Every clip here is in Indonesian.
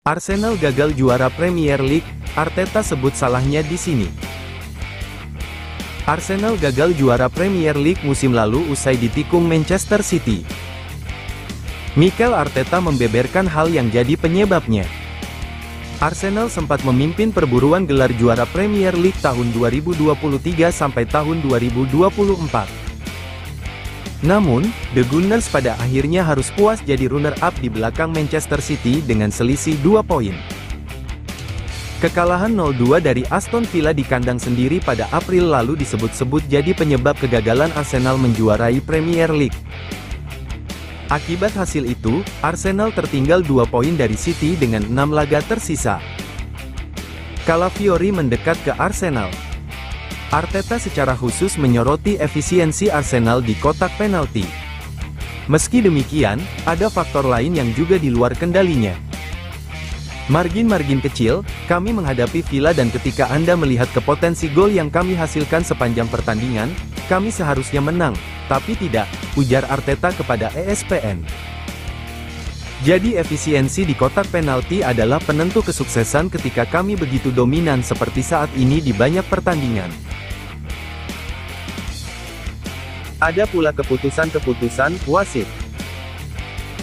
Arsenal gagal juara Premier League, Arteta sebut salahnya di sini. Arsenal gagal juara Premier League musim lalu usai ditikung Manchester City. Mikel Arteta membeberkan hal yang jadi penyebabnya. Arsenal sempat memimpin perburuan gelar juara Premier League tahun 2023 sampai tahun 2024. Namun, The Gunners pada akhirnya harus puas jadi runner-up di belakang Manchester City dengan selisih 2 poin. Kekalahan 0-2 dari Aston Villa di kandang sendiri pada April lalu disebut-sebut jadi penyebab kegagalan Arsenal menjuarai Premier League. Akibat hasil itu, Arsenal tertinggal 2 poin dari City dengan 6 laga tersisa. Calafiori mendekat ke Arsenal. Arteta secara khusus menyoroti efisiensi Arsenal di kotak penalti. Meski demikian, ada faktor lain yang juga di luar kendalinya. Margin-margin kecil, kami menghadapi Villa dan ketika Anda melihat ke potensi gol yang kami hasilkan sepanjang pertandingan, kami seharusnya menang, tapi tidak, ujar Arteta kepada ESPN. Jadi efisiensi di kotak penalti adalah penentu kesuksesan ketika kami begitu dominan seperti saat ini di banyak pertandingan. Ada pula keputusan-keputusan wasit.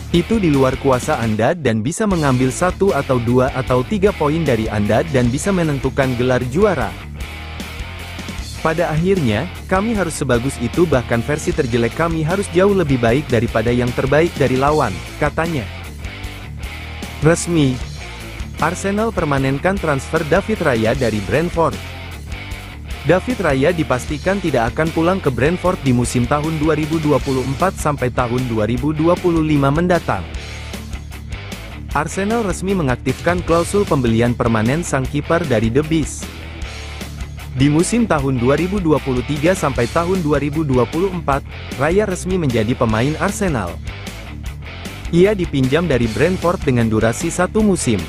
Itu di luar kuasa Anda dan bisa mengambil 1 atau 2 atau 3 poin dari Anda dan bisa menentukan gelar juara. Pada akhirnya, kami harus sebagus itu bahkan versi terjelek kami harus jauh lebih baik daripada yang terbaik dari lawan, katanya. Resmi. Arsenal permanenkan transfer David Raya dari Brentford. David Raya dipastikan tidak akan pulang ke Brentford di musim tahun 2024 sampai tahun 2025 mendatang. Arsenal resmi mengaktifkan klausul pembelian permanen sang kiper dari The Bees. Di musim tahun 2023 sampai tahun 2024, Raya resmi menjadi pemain Arsenal. Ia dipinjam dari Brentford dengan durasi 1 musim.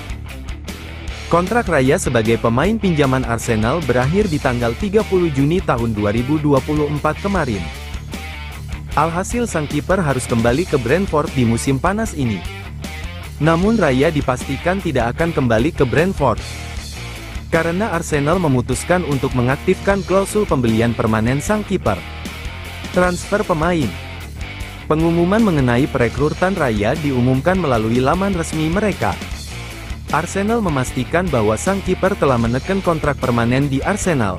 Kontrak Raya sebagai pemain pinjaman Arsenal berakhir di tanggal 30 Juni tahun 2024 kemarin. Alhasil sang kiper harus kembali ke Brentford di musim panas ini. Namun Raya dipastikan tidak akan kembali ke Brentford. Karena Arsenal memutuskan untuk mengaktifkan klausul pembelian permanen sang kiper. Transfer pemain. Pengumuman mengenai perekrutan Raya diumumkan melalui laman resmi mereka. Arsenal memastikan bahwa sang kiper telah menekan kontrak permanen di Arsenal.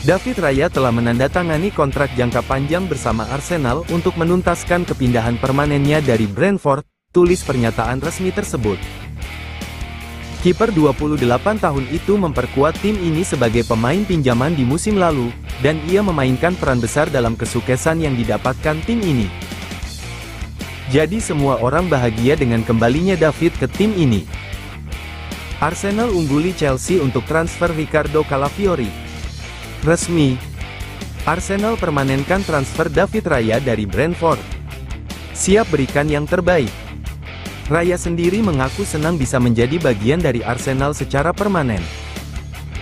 David Raya telah menandatangani kontrak jangka panjang bersama Arsenal untuk menuntaskan kepindahan permanennya dari Brentford, tulis pernyataan resmi tersebut. Kiper 28 tahun itu memperkuat tim ini sebagai pemain pinjaman di musim lalu, dan ia memainkan peran besar dalam kesuksesan yang didapatkan tim ini. Jadi semua orang bahagia dengan kembalinya David ke tim ini. Arsenal ungguli Chelsea untuk transfer Ricardo Calafiori. Resmi. Arsenal permanenkan transfer David Raya dari Brentford. Siap berikan yang terbaik. Raya sendiri mengaku senang bisa menjadi bagian dari Arsenal secara permanen.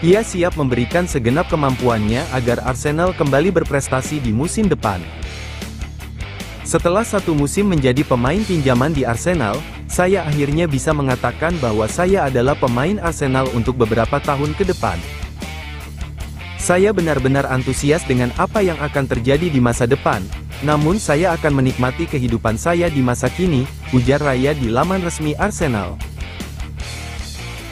Ia siap memberikan segenap kemampuannya agar Arsenal kembali berprestasi di musim depan. Setelah 1 musim menjadi pemain pinjaman di Arsenal, saya akhirnya bisa mengatakan bahwa saya adalah pemain Arsenal untuk beberapa tahun ke depan. Saya benar-benar antusias dengan apa yang akan terjadi di masa depan, namun saya akan menikmati kehidupan saya di masa kini, ujar Raya di laman resmi Arsenal.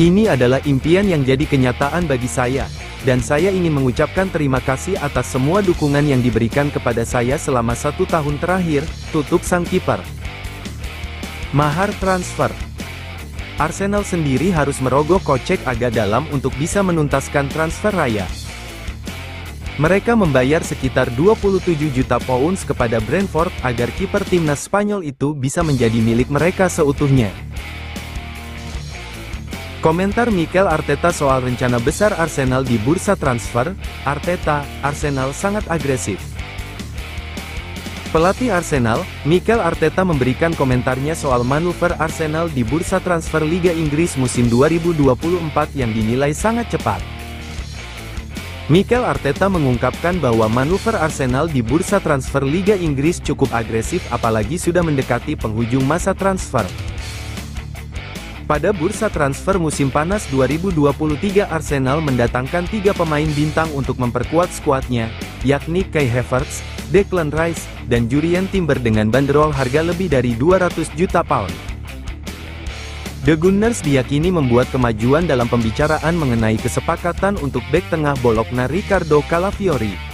Ini adalah impian yang jadi kenyataan bagi saya. Dan saya ingin mengucapkan terima kasih atas semua dukungan yang diberikan kepada saya selama 1 tahun terakhir, tutup sang kiper. Mahar transfer. Arsenal sendiri harus merogoh kocek agak dalam untuk bisa menuntaskan transfer Raya. Mereka membayar sekitar 27 juta pounds kepada Brentford agar kiper timnas Spanyol itu bisa menjadi milik mereka seutuhnya. Komentar Mikel Arteta soal rencana besar Arsenal di bursa transfer. Arteta, Arsenal sangat agresif. Pelatih Arsenal, Mikel Arteta memberikan komentarnya soal manuver Arsenal di bursa transfer Liga Inggris musim 2024 yang dinilai sangat cepat. Mikel Arteta mengungkapkan bahwa manuver Arsenal di bursa transfer Liga Inggris cukup agresif apalagi sudah mendekati penghujung masa transfer. Pada bursa transfer musim panas 2023, Arsenal mendatangkan 3 pemain bintang untuk memperkuat skuadnya, yakni Kai Havertz, Declan Rice, dan Jurrien Timber dengan banderol harga lebih dari 200 juta pound. The Gunners diyakini membuat kemajuan dalam pembicaraan mengenai kesepakatan untuk bek tengah Bologna Riccardo Calafiori.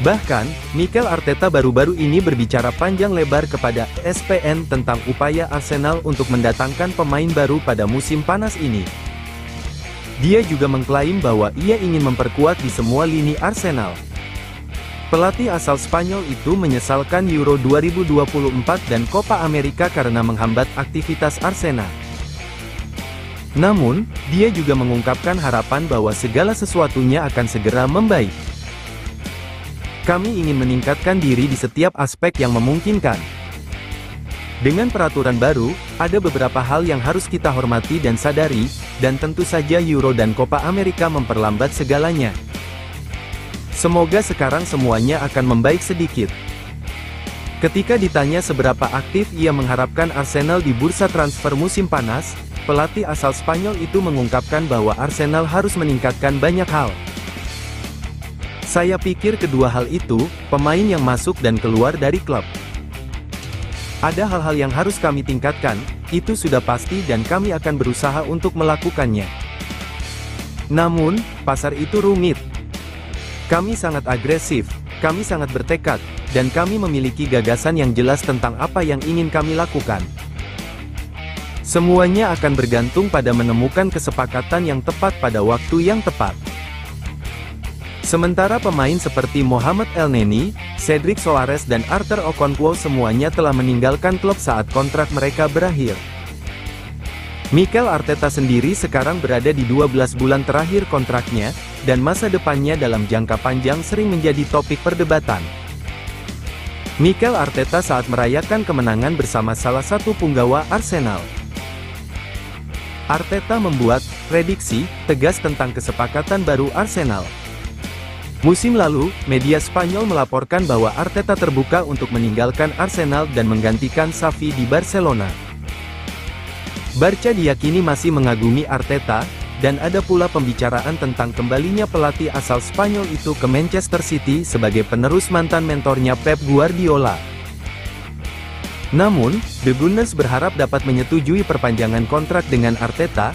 Bahkan, Mikel Arteta baru-baru ini berbicara panjang lebar kepada ESPN tentang upaya Arsenal untuk mendatangkan pemain baru pada musim panas ini. Dia juga mengklaim bahwa ia ingin memperkuat di semua lini Arsenal. Pelatih asal Spanyol itu menyesalkan Euro 2024 dan Copa America karena menghambat aktivitas Arsenal. Namun, dia juga mengungkapkan harapan bahwa segala sesuatunya akan segera membaik. Kami ingin meningkatkan diri di setiap aspek yang memungkinkan. Dengan peraturan baru, ada beberapa hal yang harus kita hormati dan sadari, dan tentu saja Euro dan Copa America memperlambat segalanya. Semoga sekarang semuanya akan membaik sedikit. Ketika ditanya seberapa aktif ia mengharapkan Arsenal di bursa transfer musim panas, pelatih asal Spanyol itu mengungkapkan bahwa Arsenal harus meningkatkan banyak hal. Saya pikir kedua hal itu, pemain yang masuk dan keluar dari klub. Ada hal-hal yang harus kami tingkatkan, itu sudah pasti dan kami akan berusaha untuk melakukannya. Namun, pasar itu rumit. Kami sangat agresif, kami sangat bertekad, dan kami memiliki gagasan yang jelas tentang apa yang ingin kami lakukan. Semuanya akan bergantung pada menemukan kesepakatan yang tepat pada waktu yang tepat. Sementara pemain seperti Mohamed Elneny, Cedric Soares dan Arthur Okonkwo semuanya telah meninggalkan klub saat kontrak mereka berakhir. Mikel Arteta sendiri sekarang berada di 12 bulan terakhir kontraknya, dan masa depannya dalam jangka panjang sering menjadi topik perdebatan. Mikel Arteta saat merayakan kemenangan bersama salah satu punggawa Arsenal. Arteta membuat prediksi tegas tentang kesepakatan baru Arsenal. Musim lalu, media Spanyol melaporkan bahwa Arteta terbuka untuk meninggalkan Arsenal dan menggantikan Xavi di Barcelona. Barca diyakini masih mengagumi Arteta, dan ada pula pembicaraan tentang kembalinya pelatih asal Spanyol itu ke Manchester City sebagai penerus mantan mentornya Pep Guardiola. Namun, The Gunners berharap dapat menyetujui perpanjangan kontrak dengan Arteta,